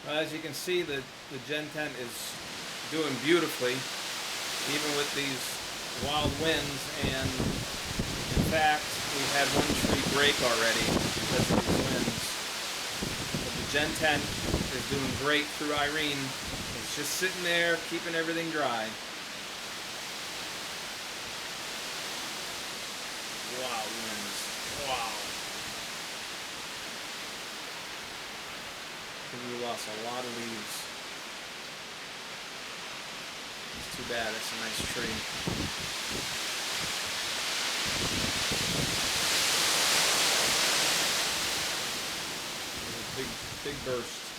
Well, as you can see, the Gen 10 is doing beautifully, even with these wild winds. And in fact, we've had one tree break already because of these winds. But the Gen 10 is doing great through Irene. It's just sitting there, keeping everything dry. Wow, winds. Wow. I think we lost a lot of leaves. It's too bad. It's a nice tree. Big burst.